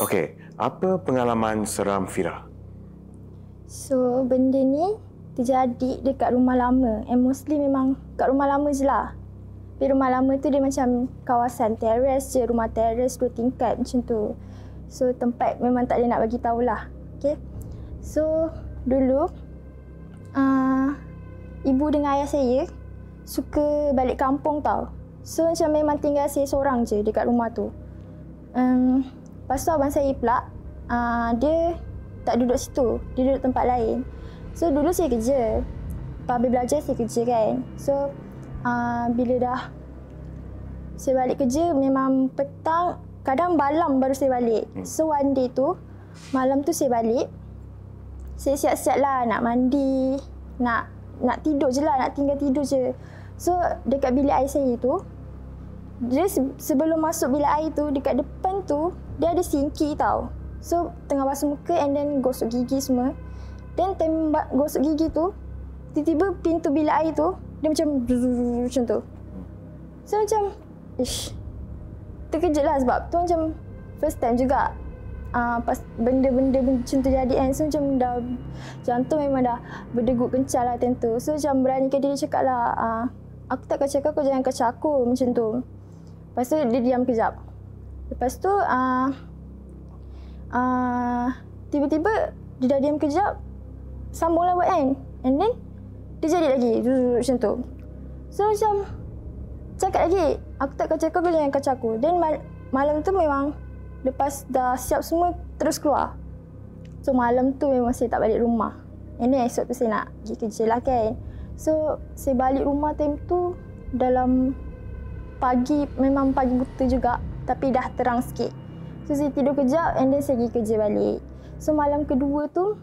Okey, apa pengalaman seram Fira? So, benda ni terjadi dekat rumah lama. And mostly memang kat rumah lama je lah. Tapi rumah lama tu dia macam kawasan teres je, rumah teres 2 tingkat macam tu. So, tempat memang tak ada nak bagi tahulah. Okay. So, dulu ibu dengan ayah saya suka balik kampung tau. So, macam memang tinggal saya seorang je dekat rumah tu. Lepas tu abang saya pula, dia tak duduk situ, dia duduk tempat lain. So dulu saya kerja, habis belajar saya kerja kan. So bila dah saya balik kerja, memang petang, kadang malam baru saya balik. So one day tu, malam tu saya balik, saya siap-siap lah nak mandi, nak tidur je lah, nak tinggal tidur je. So dekat bilik air saya tu, dia sebelum masuk bilik air tu, dekat depan tu dia ada sinki tau. So tengah basuh muka and then gosok gigi semua. Then time gosok gigi tu, tiba-tiba pintu bilik air tu dia macam tu. So macam terkejut lah sebab tu macam first time juga pas benda-benda macam tu jadi kan. So macam dah jantung memang dah berdegup kencang lah time tu. So macam beranikan diri cakap lah, aku tak kacau kau, jangan kacau aku macam tu. Lepas tu dia diam kejap. Lepas tu tiba-tiba dia dah diam kejap, sambunglah buat kan. And then dia jadi lagi macam tu. So macam cakap lagi, aku tak kacau kau, jangan kacau aku. Then malam tu memang lepas dah siap semua terus keluar. So malam tu memang saya tak balik rumah. And then esok tu saya nak pergi kerja lah kan. So saya balik rumah time tu dalam pagi, memang pagi buta juga, tapi dah terang sikit. So saya tidur kejap and then saya pergi kerja balik. So malam kedua tu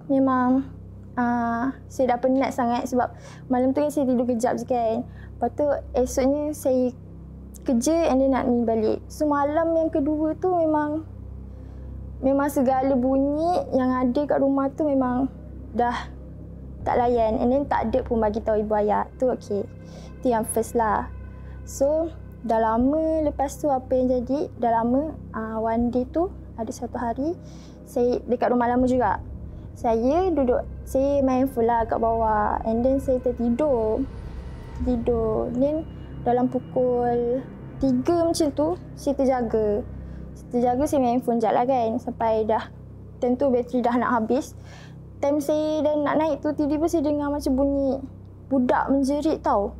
memang saya dah penat sangat sebab malam tu kan saya tidur kejap je kan. Lepas tu esoknya saya kerja and then nak ni balik. So malam yang kedua tu memang segala bunyi yang ada kat rumah tu memang dah tak layan. And then tak ada pun bagi tahu ibu ayah. Tu okey. Tu yang first lah. So dah lama lepas tu apa yang jadi, dah lama one day tu ada satu hari saya dekat rumah lama juga. Saya main phone lah kat bawah and then saya tertidur. Then dalam pukul 3 macam tu saya terjaga saya main phone sekejap lah kan sampai dah tentu bateri dah nak habis. Time saya dah nak naik tu tiba-tiba saya dengar macam bunyi budak menjerit tau.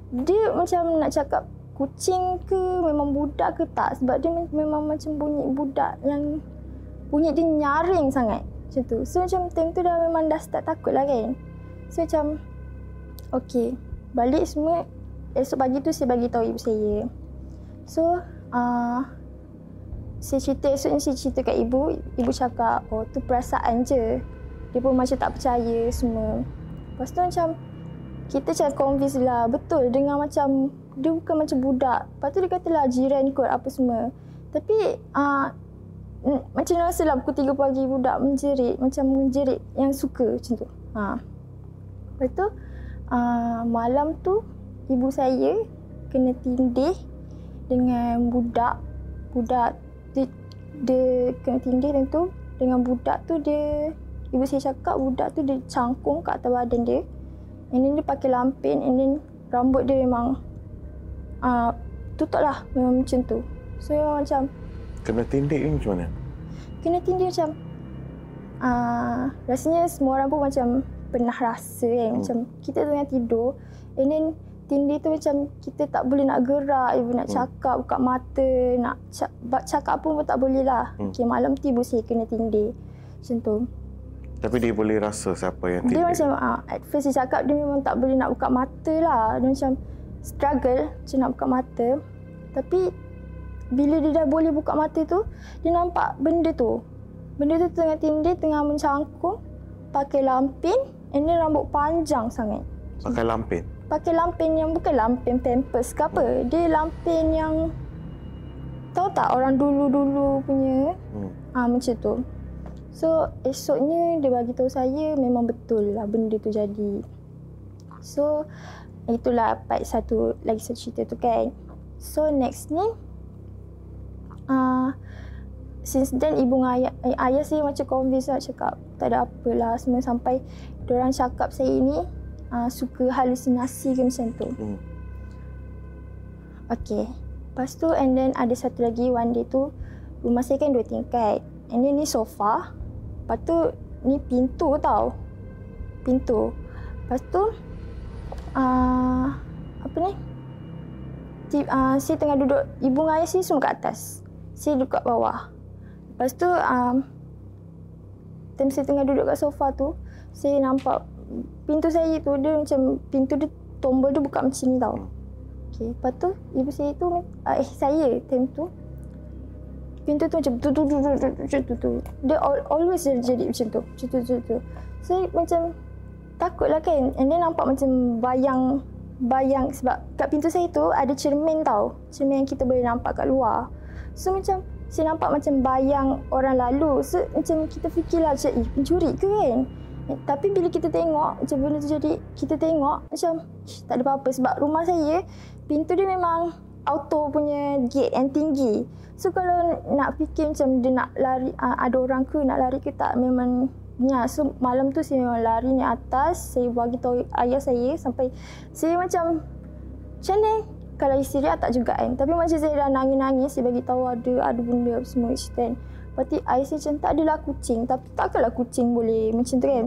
Dia macam nak cakap kucing ke memang budak ke tak, sebab dia memang macam bunyi budak yang bunyi dia nyaring sangat macam tu. So macam time tu dah memang dah start takut lah kan. So macam okey, balik semua. Esok pagi tu saya bagi tahu ibu saya. So esoknya saya cerita kat ibu cakap oh tu perasaan je, dia pun macam tak percaya semua. Lepas tu macam kita macam convince lah, betul dengar macam dia bukan macam budak. Lepas tu dia kata lah jiran kot apa semua. Tapi macam rasa lah pukul 3 pagi budak menjerit, macam menjerit yang suka macam tu. Lepas tu malam tu ibu saya kena tindih dengan budak dia kena tindih dan tu dengan budak tu ibu saya cakap budak tu dia cangkung kat atas badan dia. And then dia pakai lampin and then rambut dia memang tutup lah memang macam tu. So memang macam kena tindik ni macam mana? Kena tindik macam rasanya semua orang pun macam pernah rasa kan. Macam kita tengah tidur and then tindik tu macam kita tak boleh nak gerak, ibu nak cakap, buka mata, nak cakap pun tak boleh lah. Okay, malam tu ibu saya kena tindik macam tu. Tapi dia boleh rasa siapa yang tindik? Dia macam at first dia cakap dia memang tak boleh nak buka mata lah. Dia macam struggle macam nak buka mata. Tapi bila dia dah boleh buka mata tu, dia nampak benda tu. Benda tu tengah tindih, tengah mencangkung, pakai lampin and then rambut panjang sangat. Pakai lampin? Pakai lampin yang bukan lampin Pampers ke apa. Dia lampin yang tahu tak orang dulu-dulu punya. Macam tu. So esoknya dia bagi tahu saya memang betul lah benda tu jadi. So itulah part satu cerita tu kan. So next ni since then ibu dengan ayah saya macam convince lah, cakap tak ada apalah semua, sampai diorang cakap saya ini suka halusinasi ke macam tu. Okay. Lepas tu and then ada satu lagi one day tu, rumah saya kan 2 tingkat. And then ni sofa. Lepas tu ni pintu tau. Pintu. Lepas tu apa ni? Saya tengah duduk, ibu dengan ayah saya semua kat atas. Saya duduk kat bawah. Lepas tu time saya tengah duduk kat sofa tu, saya nampak pintu saya tu, dia macam pintu dia, tombol dia buka macam ni tau. Okay. Lepas tu ibu saya tu saya time tu pintu tu macam tu. Dia always jadi macam tu. So macam takut lah kan. And then nampak macam bayang sebab kat pintu saya tu ada cermin tau. Cermin yang kita boleh nampak kat luar. So macam saya nampak macam bayang orang lalu. So macam kita fikirlah macam pencuri ke kan. Tapi bila kita tengok macam benda tu jadi, kita tengok macam tak ada apa-apa. Sebab rumah saya pintu dia memang auto punya gate yang tinggi. So kalau nak fikir macam dia nak lari, ada orang ke nak lari ke tak, memang so malam tu saya memang lari ni atas. Saya bagi tahu ayah saya sampai saya macam ni kalau isteri tak juga kan. Tapi macam saya dah nangis-nangis, saya bagi tahu ada benda semua kan. Lepas tu ayah saya macam tak adalah kucing. Tapi takkanlah kucing boleh macam tu kan.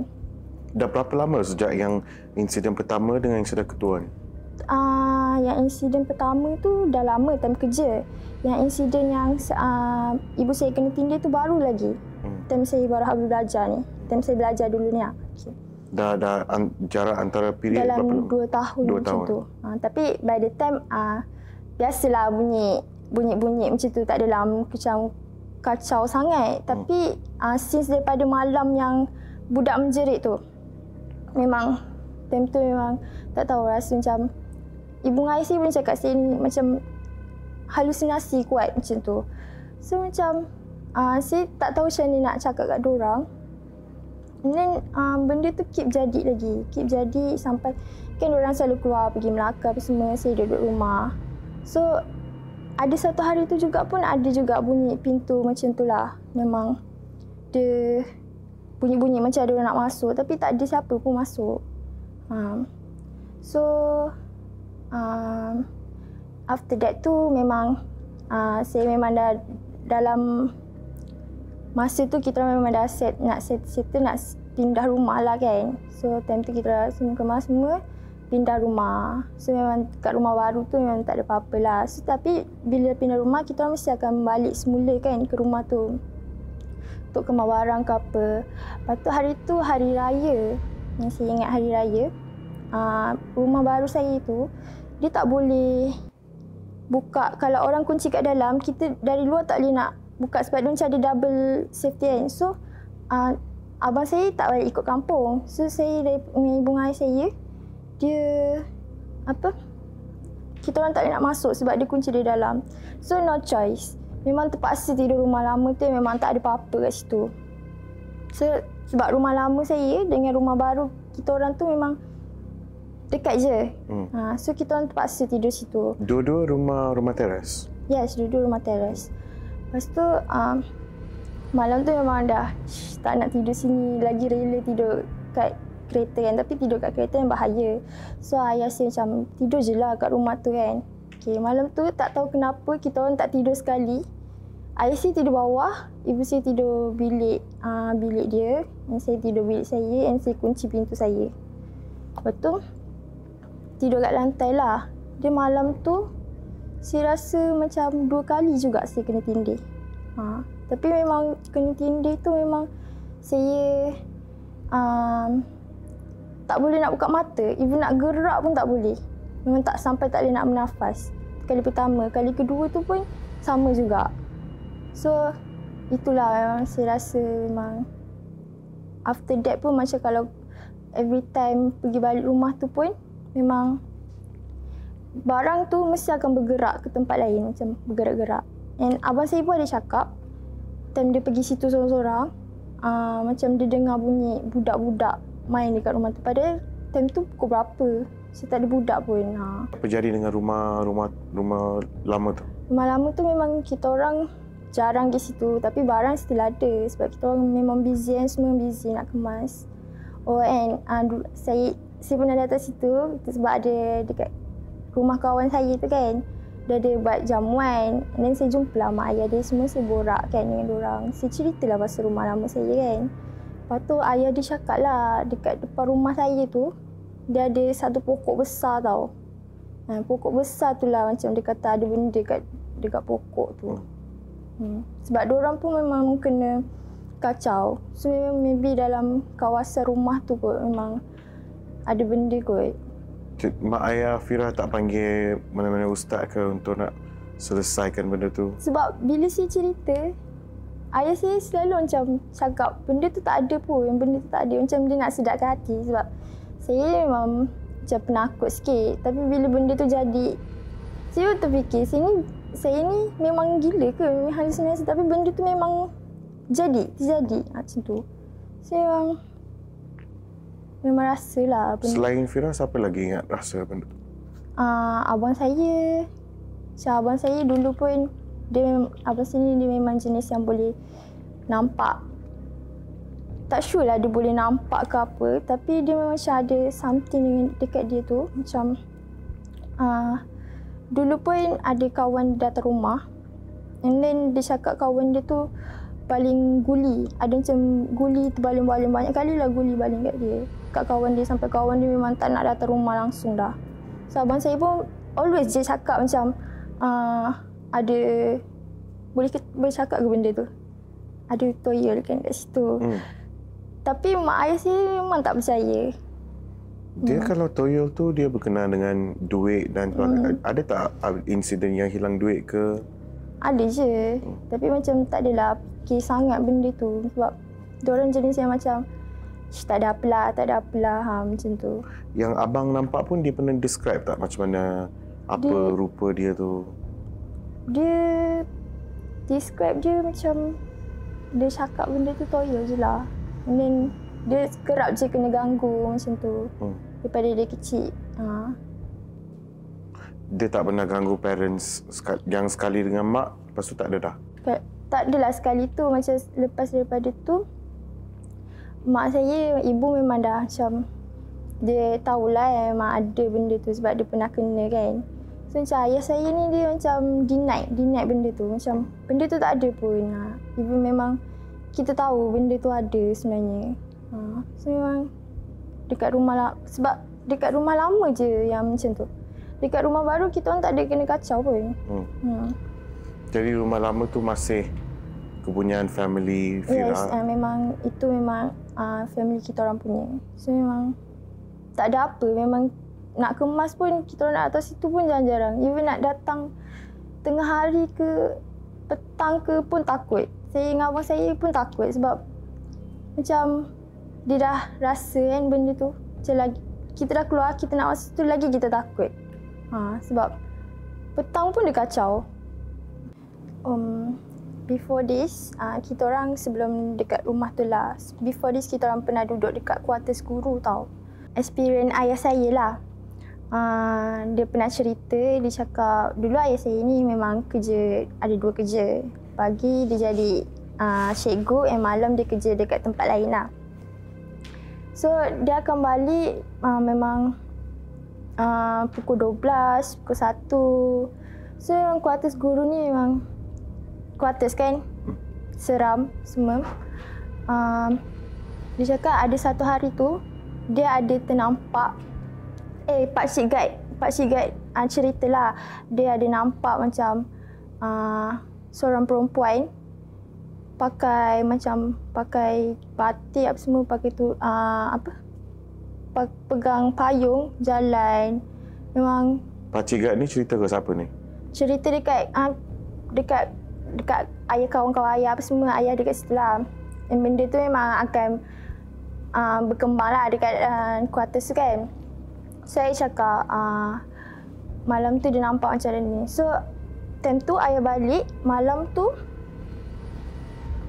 Dah berapa lama sejak yang insiden pertama dengan insiden kedua ni? Yang insiden pertama tu dah lama time kerja. Yang insiden yang ibu saya kena tindih tu baru lagi. Time saya baru habis belajar ni. Time saya belajar dulu ni. Okay. Dah jarak antara period dalam berapa? 2 tahun 2 macam tahun. tu. Tapi by the time biasalah bunyi macam tu, tak adalah macam kacau sangat. Tapi since daripada malam yang budak menjerit tu, memang time tu memang tak tahu, rasa macam ibu dengan ayah saya pun cakap saya ni macam halusinasi kuat macam tu. So macam saya tak tahu macam ni nak cakap kat diorang. And then benda tu keep jadi sampai kan diorang selalu keluar pergi Melaka apa semua, saya duduk rumah. So ada satu hari tu juga pun ada juga bunyi pintu macam tu lah. Memang dia bunyi-bunyi macam ada orang nak masuk, tapi tak ada siapa pun masuk. So after that tu memang saya memang dah dalam masa tu kita memang dah nak pindah rumah lah kan. So time tu kita semua kemas semua pindah rumah. So memang kat rumah baru tu memang tak ada apa-apa lah. So, tapi bila pindah rumah kita mesti akan balik semula kan ke rumah tu untuk kemas barang ke apa. Lepas tu hari tu hari raya, yang saya ingat hari raya, rumah baru saya tu dia tak boleh buka. Kalau orang kunci kat dalam, kita dari luar tak boleh nak buka sebab dia macam ada double safety kan. So abang saya tak balik ikut kampung. So saya dengan ibu ayah saya, dia kita orang tak boleh nak masuk sebab dia kunci di dalam. So no choice, memang terpaksa tidur rumah lama tu, memang tak ada apa-apa kat situ. So sebab rumah lama saya dengan rumah baru kita orang tu memang dekat je. So kita orang terpaksa tidur situ. Dua-dua rumah teras? Yes, dua-dua rumah teras. Lepas tu malam tu memang dah tak nak tidur sini lagi, rela tidur kat kereta kan. Tapi tidur kat kereta yang bahaya. So ayah saya macam tidur je lah kat rumah tu kan. Okay, malam tu tak tahu kenapa kita orang tak tidur sekali. Ayah saya tidur bawah, ibu saya tidur bilik dia, dan saya tidur bilik saya, dan saya kunci pintu saya. Lepas tu tidur kat lantai lah. Dia malam tu saya rasa macam 2 kali juga saya kena tindih. Tapi memang kena tindih tu memang saya tak boleh nak buka mata. Even nak gerak pun tak boleh. Memang tak sampai tak boleh nak bernafas. Kali pertama. Kali kedua tu pun sama juga. So itulah memang saya rasa memang after that pun macam kalau every time pergi balik rumah tu pun memang barang tu mesti akan bergerak ke tempat lain, macam bergerak-gerak. And abang saya pun ada cakap time dia pergi situ seorang-seorang, macam dia dengar bunyi budak-budak main dekat rumah tu. Padahal time tu pukul berapa, saya tak ada budak pun. Apa jadi dengan rumah lama tu? Rumah lama tu memang kita orang jarang pergi situ. Tapi barang still ada sebab kita orang memang busy kan, semua busy nak kemas. Saya pernah datang situ sebab ada dekat rumah kawan saya tu kan. Dia ada buat jamuan. Dan saya jumpa lah mak ayah dia semua, saya borak kan dengan diorang. Saya ceritalah pasal rumah lama saya kan. Lepas tu ayah dia cakap lah dekat depan rumah saya tu, dia ada satu pokok besar tau. Pokok besar tu lah macam dia kata ada benda dekat pokok tu. Sebab diorang pun memang kena kacau. So maybe dalam kawasan rumah tu kot memang ada benda kot. Mak ayah Fira tak panggil mana-mana ustaz ke untuk nak selesaikan benda tu? Sebab bila saya cerita, ayah saya selalu macam cakap benda tu tak ada pun, benda tu tak ada. Macam dia nak sedapkan hati sebab saya memang macam penakut sikit. Tapi bila benda tu jadi, saya terfikir saya ni memang gila ke, memang halusinasi. Tapi benda tu memang terjadi macam tu. Saya memang rasa lah. Selain Fira, siapa lagi ingat rasa benda tu? Abang saya. Abang saya dulu pun, abang sini dia memang jenis yang boleh nampak. Tak sure lah dia boleh nampak ke apa. Tapi dia memang macam ada something dekat dia tu. Macam, dulu pun ada kawan datang rumah. And then dia cakap kawan dia tu paling guli. Ada macam guli terbaling-baling. Banyak kali lah guli baling kat dia. Kat kawan dia sampai kawan dia memang tak nak datang rumah langsung dah. So abang saya pun always je cakap macam ada boleh cakap ke benda tu? Ada toyol kan kat situ. Tapi mak ayah saya memang tak percaya. Dia kalau toyol tu dia berkenaan dengan duit dan ada tak insiden yang hilang duit ke? Ada je. Tapi macam tak adalah fikir sangat benda tu. Sebab diorang jenis yang macam tak ada apalah, macam tu. Yang abang nampak pun dia pernah describe tak macam mana, rupa dia tu? Dia describe dia macam, dia cakap benda tu toyol je lah. And then dia kerap je kena ganggu macam tu. Daripada dia kecil. Dia tak pernah ganggu parents yang sekali dengan mak, lepas tu tak ada dah? Tak adalah sekali tu. Macam lepas daripada tu, mak saya, ibu memang dah macam dia tahulah memang ada benda tu sebab dia pernah kena kan. So macam ayah saya ni dia macam deny benda tu. Macam benda tu tak ada pun. Ibu memang kita tahu benda tu ada sebenarnya. So memang dekat rumah sebab dekat rumah lama je yang macam tu. Dekat rumah baru kita orang tak ada kena kacau pun. Jadi rumah lama tu masih kepunyaan family Fira? Yes, memang itu memang family kita orang punya. So memang tak ada apa. Memang nak kemas pun kita orang nak datang situ pun jarang-jarang. Even nak datang tengah hari ke petang ke pun takut. Saya dengan abang saya pun takut sebab macam dia dah rasa kan benda tu. Macam lagi kita dah keluar, kita nak masuk situ lagi kita takut. Sebab petang pun dia kacau. Before this, kita orang sebelum dekat rumah tu lah. Before this, kita orang pernah duduk dekat kuartus guru tau. Experience ayah saya lah. Dia pernah cerita, dia cakap dulu ayah saya ni memang kerja, ada 2 kerja. Pagi dia jadi cikgu, malam dia kerja dekat tempat lain lah. So, dia akan balik memang pukul 12, pukul 1. So, yang kuartus guru ni memang kuartus kan, seram semua. Dia cakap ada satu hari tu dia ada ternampak Pakcik Guide ceritalah dia ada nampak macam seorang perempuan pakai batik apa semua, pakai tu pegang payung jalan. Memang Pakcik Guide ni cerita ke siapa ni? Cerita dekat ayah, kawan-kawan ayah apa semua, ayah dekat situ lah. Dan benda tu memang akan berkembang lah dekat kuartus tu kan. So, saya cakap malam tu dia nampak macam ni. So, time tu ayah balik, malam tu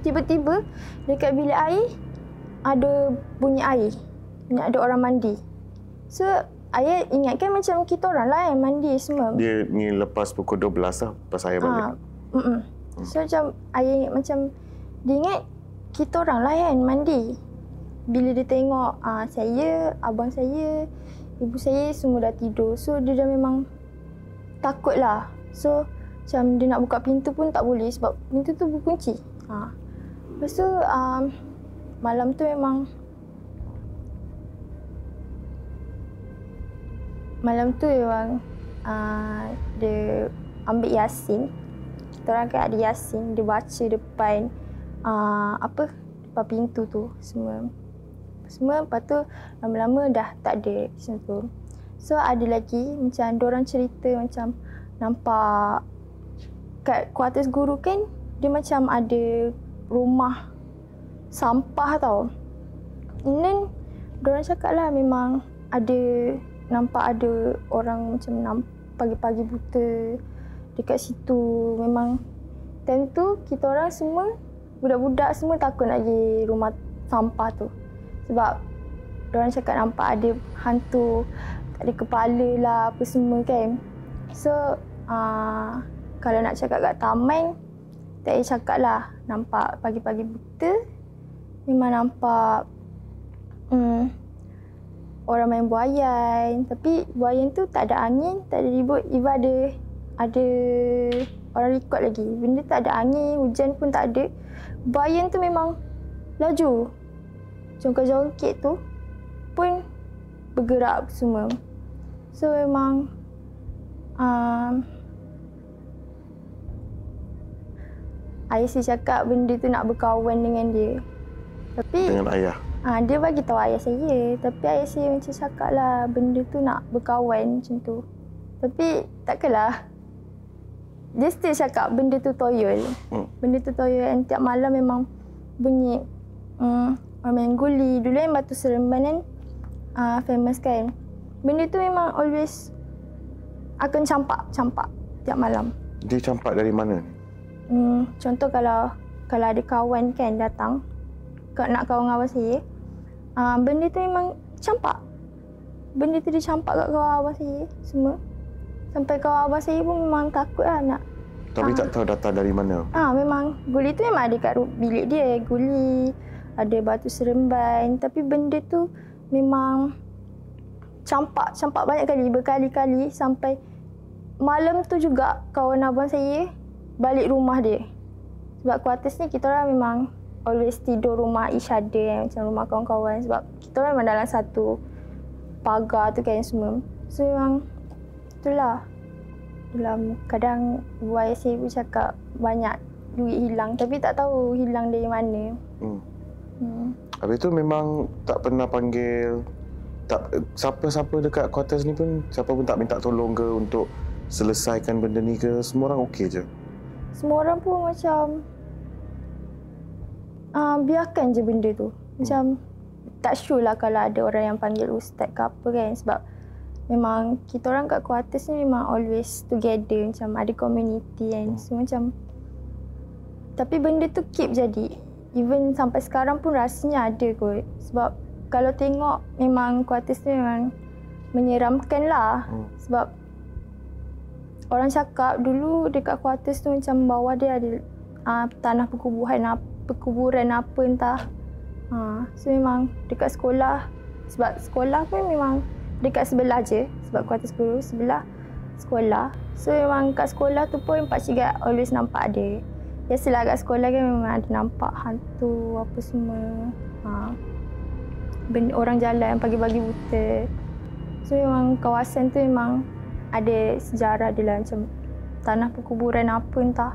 tiba-tiba dekat bilik air ada bunyi air. Ada orang mandi. So, ayah ingatkan macam kita orang lah yang mandi semua. Dia ni lepas pukul 12 lah, pas ayah balik. So macam ayah ingat macam dia ingat kita orang lah kan mandi. Bila dia tengok saya, abang saya, ibu saya semua dah tidur. So dia dah memang takut lah. So macam dia nak buka pintu pun tak boleh sebab pintu tu berkunci. Lepas tu malam tu memang dia ambil Yasin. Kita orang kan ada Yasin, dia baca depan depan pintu tu semua. Lepas tu lama-lama dah tak ada macam tu. So ada lagi macam diorang cerita macam nampak kat kuartus guru kan dia macam ada rumah sampah tau. And then diorang cakap lah memang nampak ada orang macam pagi-pagi buta dekat situ. Memang time tu kita orang semua budak-budak semua takut nak pergi rumah sampah tu. Sebab diorang cakap nampak ada hantu, tak ada kepala lah apa semua kan. So kalau nak cakap kat taman, tak payah cakap lah. Nampak pagi-pagi buta, memang nampak orang main buaian. Tapi buaian tu tak ada angin, tak ada ribut. Even ada orang record lagi. Benda tak ada angin, hujan pun tak ada. Buaian tu memang laju. Jongkit-jongkit tu pun bergerak semua. So memang ayah saya cakap benda tu nak berkawan dengan dia. Tapi Dengan ayah? Dia bagi tahu ayah saya. Tapi ayah saya macam cakap lah benda tu nak berkawan macam tu. Tapi takkanlah. Dia still cakap benda tu toyol. Benda tu toyol and tiap malam memang bunyi orang main guli. Dulu yang Batu Seremban kan famous kan. Benda tu memang always akan campak tiap malam. Dia campak dari mana? Contoh kalau ada kawan kan datang nak kawan abang saya, benda tu memang campak. Benda tu dia campak kat kawan abang saya semua. Sampai kawan abang saya pun memang takut lah nak. Tapi tak tahu datang dari mana? Memang guli tu memang ada kat bilik dia. Guli, ada Batu Seremban. Tapi benda tu memang campak banyak kali, berkali-kali. Sampai malam tu juga kawan abang saya balik rumah dia. Sebab kuartus ni kita orang memang always tidur rumah each other, macam rumah kawan-kawan. Sebab kita orang memang dalam satu pagar tu kan semua. So memang itulah. Dalam kadang buaya saya pun cakap banyak duit hilang. Tapi tak tahu hilang dari mana. Habis tu memang tak pernah panggil siapa-siapa dekat kuartus ni pun, siapa pun tak minta tolong ke untuk selesaikan benda ni ke? Semua orang okey je? Semua orang pun macam biarkan je benda tu. Macam tak sure lah kalau ada orang yang panggil ustaz ke apa kan. Sebab memang kita orang kat kuartus ni memang always together. Macam ada community kan. So macam, tapi benda tu keep jadi. Even sampai sekarang pun rasanya ada kot. Sebab kalau tengok memang kuartus ni memang menyeramkan lah. Sebab orang cakap dulu dekat kuartus tu macam bawah dia ada tanah perkuburan apa entah. So memang dekat sekolah, sebab sekolah pun memang dekat sebelah je. Sebab kuartus guru sebelah sekolah. So memang kat sekolah tu pun pakcik Gat always nampak ada. Biasalah kat sekolah kan memang ada nampak hantu apa semua. Orang jalan pagi-pagi buta. So memang kawasan tu memang ada sejarah dia lah, macam tanah perkuburan apa entah.